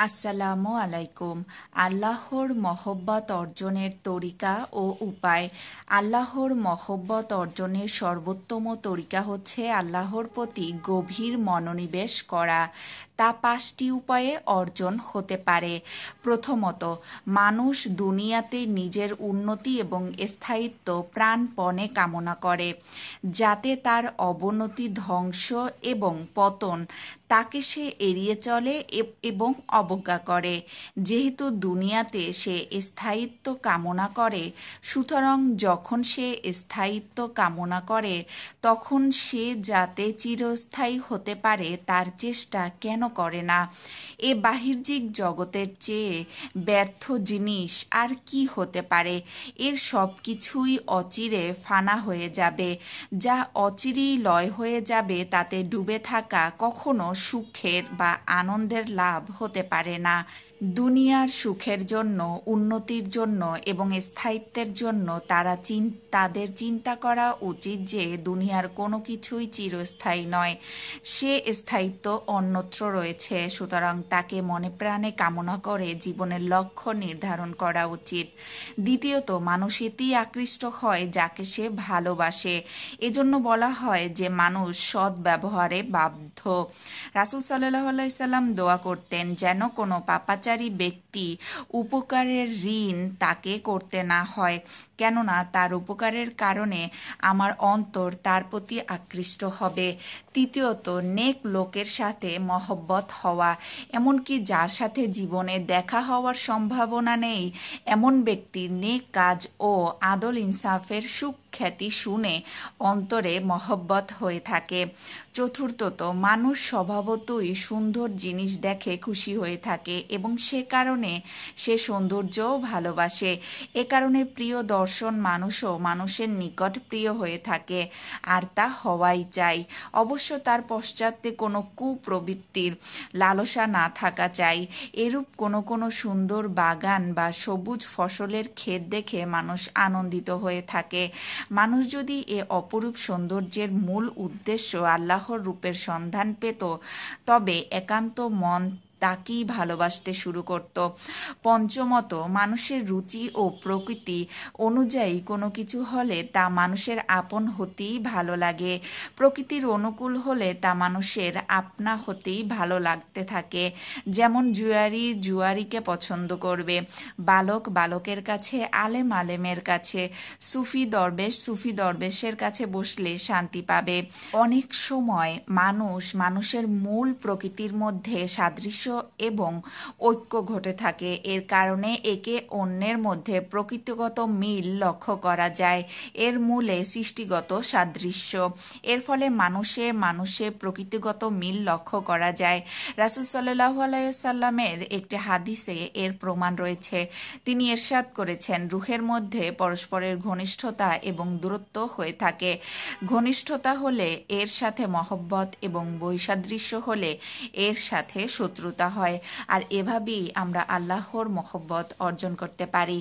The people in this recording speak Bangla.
আসসালামু আলাইকুম। আল্লাহর মহব্বত অর্জনের তরিকা ও উপায়। আল্লাহর মহব্বত অর্জনের সর্বোত্তম তরিকা হচ্ছে আল্লাহর প্রতি গভীর মনোনিবেশ করা। তা 5টি উপায়ে অর্জন হতে পারে। প্রথমত, মানুষ দুনিয়াতে নিজের উন্নতি এবং স্থায়িত্ব প্রাণপণে কামনা করে, যাতে তার অবনতি, ধ্বংস এবং পতন তাকে সে এড়িয়ে চলে এবং অবজ্ঞা করে। যেহেতু দুনিয়াতে সে স্থায়িত্ব কামনা করে, সুতরাং যখন সে স্থায়িত্ব কামনা করে তখন সে যাতে চিরস্থায়ী হতে পারে তার চেষ্টা কেন করে না? এ বাহ্যিক জগতের চেয়ে ব্যর্থ জিনিস আর কি হতে পারে? এর সব কিছুই অচিরে ফানা হয়ে যাবে। যা অচিরেই লয় হয়ে যাবে তাতে ডুবে থাকা কখনো সুখের বা আনন্দের লাভ হতে পারে না। দুনিয়ার সুখের জন্য, উন্নতির জন্য এবং স্থায়িত্বের জন্য তাদের চিন্তা করা উচিত যে দুনিয়ার কোনো কিছুই চিরস্থায়ী নয়। সে স্থায়িত্ব অন্যত্র রয়েছে, সুতরাং তাকে মনে প্রাণে কামনা করে জীবনের লক্ষ্য নির্ধারণ করা উচিত। দ্বিতীয়ত, মানুষ এতেই আকৃষ্ট হয় যাকে সে ভালোবাসে। এজন্য বলা হয় যে মানুষ সৎ ব্যবহারে বাধ্য। রাসূল সাল্লাল্লাহু আলাইহি সাল্লাম দোয়া করতেন যেন কোনো পাপাচারী ব্যক্তি উপকারের ঋণ তাকে করতে না হয়, কেননা তার উপকারের কারণে আমার অন্তর তার প্রতি আকৃষ্ট হবে। তৃতীয়ত, নেক লোকের সাথে মহব্বত হওয়া। এমনকি যার সাথে জীবনে দেখা হওয়ার সম্ভাবনা নেই, এমন ব্যক্তির নেক কাজ ও আদল ইনসাফের সুখ্যাতি শুনে অন্তরে মহব্বত হয়ে থাকে। চতুর্থত, মানুষ স্বভাবতই সুন্দর জিনিস দেখে খুশি হয়ে থাকে এবং সে কারণে সে সৌন্দর্যও ভালোবাসে। এ কারণে প্রিয় দর্শন মানুষও মানুষের নিকট প্রিয় হয়ে থাকে, আর তা হওয়াই চাই। অবশ্য তার পশ্চাতে কোনো কুপ্রবৃত্তির লালসা না থাকা চাই। এরূপ কোনো সুন্দর বাগান বা সবুজ ফসলের ক্ষেত দেখে মানুষ আনন্দিত হয়ে থাকে। মানুষ যদি এ অপরূপ সৌন্দর্যের মূল উদ্দেশ্য আল্লাহর রূপের সন্ধান পেত, তবে একান্ত মন তাকেই ভালোবাসতে শুরু করত। পঞ্চমত, মানুষের রুচি ও প্রকৃতি অনুযায়ী কোনো কিছু হলে তা মানুষের আপন হতেই ভালো লাগে। প্রকৃতির অনুকূল হলে তা মানুষের আপনা হতেই ভালো লাগতে থাকে। যেমন জুয়ারিকে পছন্দ করবে, বালক বালকের কাছে, আলেম আলেমের কাছে, সুফি দরবেশের কাছে বসলে শান্তি পাবে। অনেক সময় মানুষের মূল প্রকৃতির মধ্যে সাদৃশ্য এবং ঐক্য ঘটে থাকে। এর কারণে একে অন্যের মধ্যে প্রকৃতিগত মিল লক্ষ্য করা যায়। এর মূলে সৃষ্টিগত সাদৃশ্য। এর ফলে মানুষে প্রকৃতিগত মিল লক্ষ্য করা যায়। রাসূল সাল্লাল্লাহু আলাইহি সাল্লামের একটি হাদিসে এর প্রমাণ রয়েছে। তিনি ইরশাদ করেছেন, রূহের মধ্যে পরস্পরের ঘনিষ্ঠতা এবং দূরত্ব হয়ে থাকে। ঘনিষ্ঠতা হলে এর সাথে মহব্বত এবং বৈসাদৃশ্য হলে এর সাথে শত্রুতা হয়। আর এভাবেই আমরা আল্লাহর মহব্বত অর্জন করতে পারি।